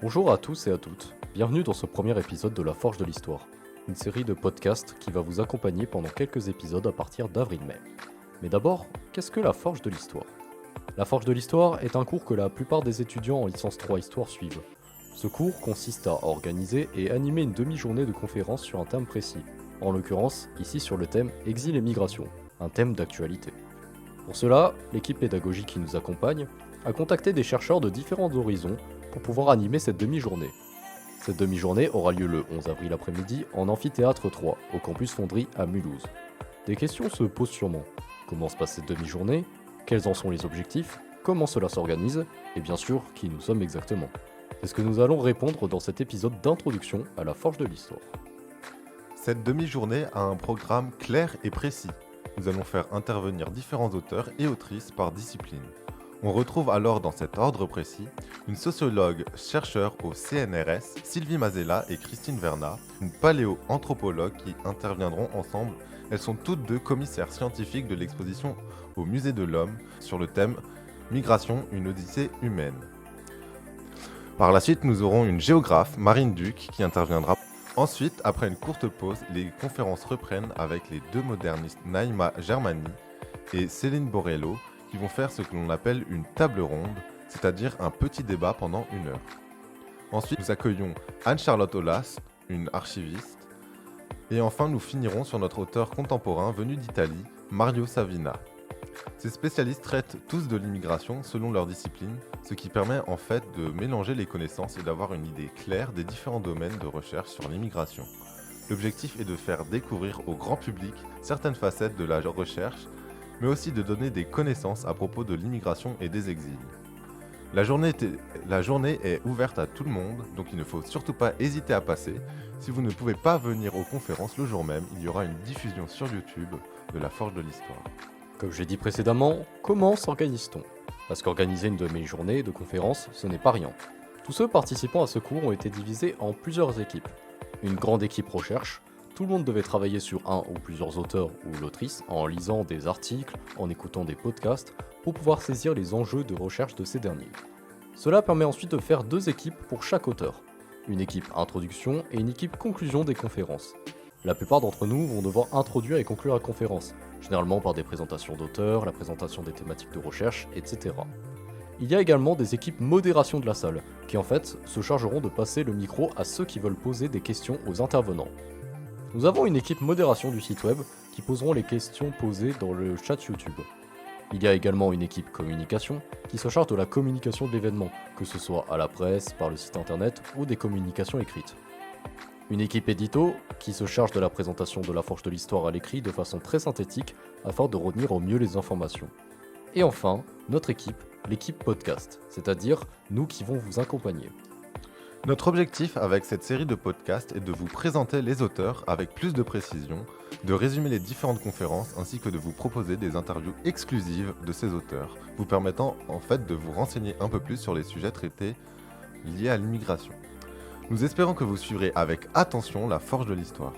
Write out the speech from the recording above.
Bonjour à tous et à toutes, bienvenue dans ce premier épisode de La Forge de l'Histoire, une série de podcasts qui va vous accompagner pendant quelques épisodes à partir d'avril-mai. Mais d'abord, qu'est-ce que la Forge de l'Histoire ? La Forge de l'Histoire est un cours que la plupart des étudiants en licence 3 Histoire suivent. Ce cours consiste à organiser et animer une demi-journée de conférence sur un thème précis, en l'occurrence ici sur le thème Exil et migration, un thème d'actualité. Pour cela, l'équipe pédagogique qui nous accompagne a contacté des chercheurs de différents horizons pour pouvoir animer cette demi-journée. Cette demi-journée aura lieu le 11 avril après-midi en Amphithéâtre 3, au campus Fonderie à Mulhouse. Des questions se posent sûrement. Comment se passe cette demi-journée ? Quels en sont les objectifs ? Comment cela s'organise ? Et bien sûr, qui nous sommes exactement ? C'est ce que nous allons répondre dans cet épisode d'introduction à la Forge de l'Histoire. Cette demi-journée a un programme clair et précis. Nous allons faire intervenir différents auteurs et autrices par discipline. On retrouve alors dans cet ordre précis une sociologue chercheur au CNRS, Sylvie Mazella et Christine Vernat, une paléo-anthropologue qui interviendront ensemble. Elles sont toutes deux commissaires scientifiques de l'exposition au Musée de l'Homme sur le thème « Migration, une odyssée humaine ». Par la suite, nous aurons une géographe, Marine Duc, qui interviendra. Ensuite, après une courte pause, les conférences reprennent avec les deux modernistes Naïma Germani et Céline Borello qui vont faire ce que l'on appelle une table ronde, c'est-à-dire un petit débat pendant 1 heure. Ensuite, nous accueillons Anne-Charlotte Aulas, une archiviste. Et enfin, nous finirons sur notre auteur contemporain venu d'Italie, Mario Savina. Ces spécialistes traitent tous de l'immigration selon leur discipline, ce qui permet en fait de mélanger les connaissances et d'avoir une idée claire des différents domaines de recherche sur l'immigration. L'objectif est de faire découvrir au grand public certaines facettes de la recherche, mais aussi de donner des connaissances à propos de l'immigration et des exils. La journée est ouverte à tout le monde, donc il ne faut surtout pas hésiter à passer. Si vous ne pouvez pas venir aux conférences le jour même, il y aura une diffusion sur YouTube de la Forge de l'Histoire. Comme j'ai dit précédemment, comment s'organise-t-on ? Parce qu'organiser une demi-journée de conférence, ce n'est pas rien. Tous ceux participant à ce cours ont été divisés en plusieurs équipes. Une grande équipe recherche, tout le monde devait travailler sur un ou plusieurs auteurs ou l'autrice en lisant des articles, en écoutant des podcasts, pour pouvoir saisir les enjeux de recherche de ces derniers. Cela permet ensuite de faire 2 équipes pour chaque auteur. Une équipe introduction et une équipe conclusion des conférences. La plupart d'entre nous vont devoir introduire et conclure la conférence, généralement par des présentations d'auteurs, la présentation des thématiques de recherche, etc. Il y a également des équipes modération de la salle, qui en fait se chargeront de passer le micro à ceux qui veulent poser des questions aux intervenants. Nous avons une équipe modération du site web qui poseront les questions posées dans le chat YouTube. Il y a également une équipe communication qui se charge de la communication de l'événement, que ce soit à la presse, par le site internet ou des communications écrites. Une équipe édito qui se charge de la présentation de la Forge de l'Histoire à l'écrit de façon très synthétique afin de retenir au mieux les informations. Et enfin, notre équipe, l'équipe podcast, c'est-à-dire nous qui vont vous accompagner. Notre objectif avec cette série de podcasts est de vous présenter les auteurs avec plus de précision, de résumer les différentes conférences ainsi que de vous proposer des interviews exclusives de ces auteurs, vous permettant en fait de vous renseigner un peu plus sur les sujets traités liés à l'immigration. Nous espérons que vous suivrez avec attention la Forge de l'Histoire.